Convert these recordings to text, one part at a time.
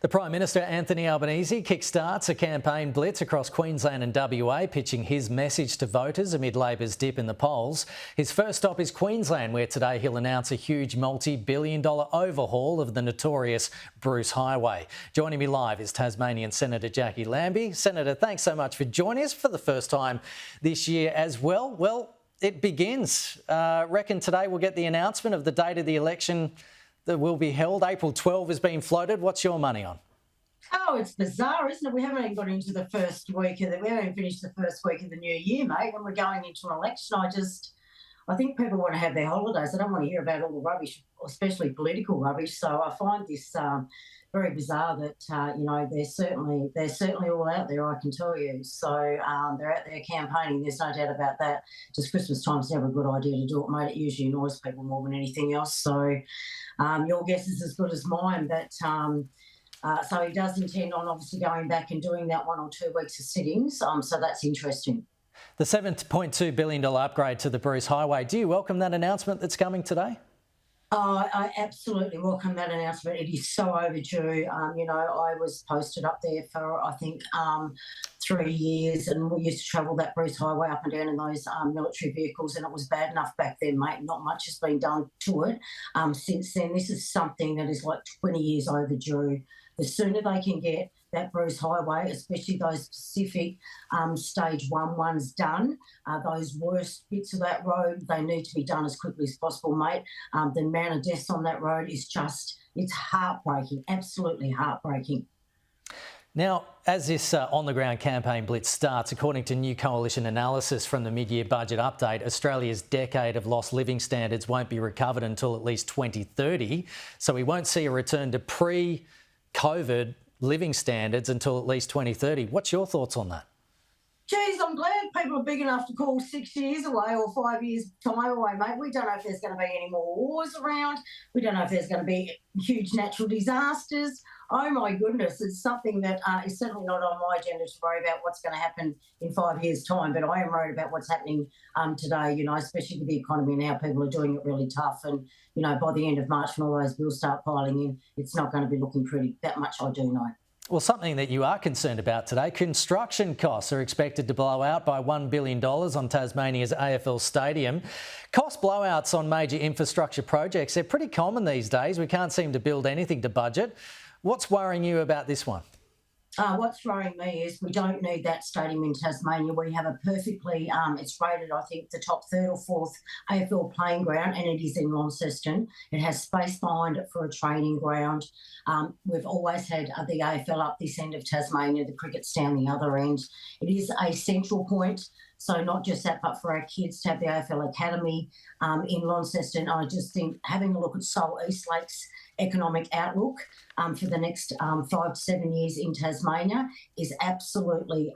The Prime Minister, Anthony Albanese, kickstarts a campaign blitz across Queensland and WA, pitching his message to voters amid Labor's dip in the polls. His first stop is Queensland, where today he'll announce a huge multi-billion-dollar overhaul of the notorious Bruce Highway. Joining me live is Tasmanian Senator Jacqui Lambie. Senator, thanks so much for joining us for the first time this year as well. Well, it begins. Reckon today we'll get the announcement of the date of the election that will be held. April 12 has been floated. What's your money on? Oh, it's bizarre, isn't it? We haven't even got into the first week we haven't even finished the first week of the new year, mate, and we're going into an election. I think people want to have their holidays. They don't want to hear about all the rubbish, especially political rubbish. So I find this very bizarre that, they're certainly all out there, I can tell you. So they're out there campaigning. There's no doubt about that. Just Christmas time's never a good idea to do it, mate. It usually annoys people more than anything else. So your guess is as good as mine. But so he does intend on obviously going back and doing that 1 or 2 weeks of sittings. So that's interesting. The $7.2 billion upgrade to the Bruce Highway, do you welcome that announcement that's coming today? I absolutely welcome that announcement. It is so overdue. I was posted up there for, I think, 3 years, and we used to travel that Bruce Highway up and down in those military vehicles, and it was bad enough back then, mate. Not much has been done to it since then. This is something that is like 20 years overdue. The sooner they can get that Bruce Highway, especially those specific stage 1 ones done, those worst bits of that road, they need to be done as quickly as possible, mate. The amount of deaths on that road is it's heartbreaking, absolutely heartbreaking. Now, as this on-the-ground campaign blitz starts, according to new coalition analysis from the mid-year budget update, Australia's decade of lost living standards won't be recovered until at least 2030, so we won't see a return to pre-COVID living standards until at least 2030. What's your thoughts on that? Geez, I'm glad people are big enough to call 6 years away or 5 years' time away, mate. We don't know if there's going to be any more wars around. We don't know if there's going to be huge natural disasters. Oh, my goodness, it's something that is certainly not on my agenda to worry about what's going to happen in 5 years' time, but I am worried about what's happening today, especially with the economy and how people are doing it really tough. And, by the end of March, when all those bills start piling in, it's not going to be looking pretty. That much I do know. Well, something that you are concerned about today, construction costs are expected to blow out by $1 billion on Tasmania's AFL Stadium. Cost blowouts on major infrastructure projects, they're pretty common these days. We can't seem to build anything to budget. What's worrying you about this one? What's worrying me is we don't need that stadium in Tasmania. We have a perfectly, it's rated, I think, the top 3rd or 4th AFL playing ground, and it is in Launceston. It has space behind it for a training ground. We've always had the AFL up this end of Tasmania, the cricket's down the other end. It is a central point. So not just that, but for our kids to have the AFL Academy in Launceston. I just think having a look at Seoul East Lake's economic outlook for the next 5 to 7 years in Tasmania is absolutely,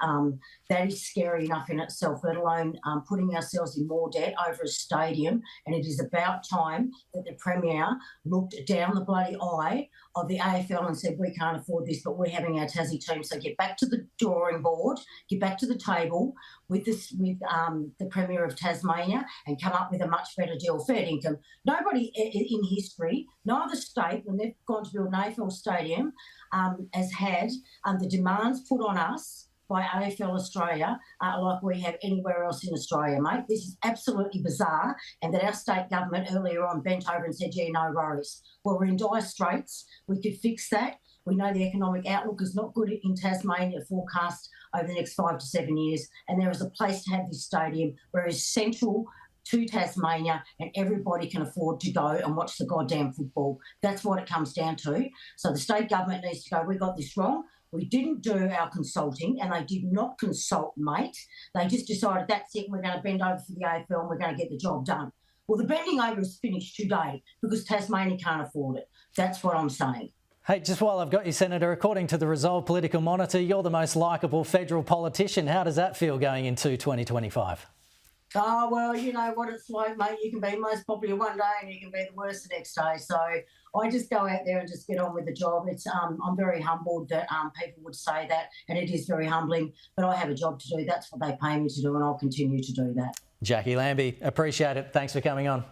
that is scary enough in itself, let alone putting ourselves in more debt over a stadium. And it is about time that the Premier looked down the bloody eye of the AFL and said, we can't afford this, but we're having our Tassie team. So get back to the drawing board, get back to the table with the Premier of Tasmania and come up with a much better deal. Fair income. Nobody in history, no other state, when they've gone to build an AFL stadium, has had the demands put on us by AFL Australia like we have anywhere else in Australia, mate. This is absolutely bizarre, and that our state government earlier on bent over and said, yeah, no worries. Well, we're in dire straits. We could fix that. We know the economic outlook is not good in Tasmania forecast over the next 5 to 7 years, and there is a place to have this stadium where it's central to Tasmania and everybody can afford to go and watch the goddamn football. That's what it comes down to. So the state government needs to go, we got this wrong. We didn't do our consulting, and they did not consult, mate. They just decided that's it, we're going to bend over for the AFL and we're going to get the job done. Well, the bending over is finished today because Tasmania can't afford it. That's what I'm saying. Hey, just while I've got you, Senator, according to the Resolve Political Monitor, you're the most likeable federal politician. How does that feel going into 2025? Oh, well, you know what it's like, mate. You can be most popular one day and you can be the worst the next day. So I just go out there and just get on with the job. It's I'm very humbled that people would say that, and it is very humbling. But I have a job to do. That's what they pay me to do, and I'll continue to do that. Jacqui Lambie, appreciate it. Thanks for coming on.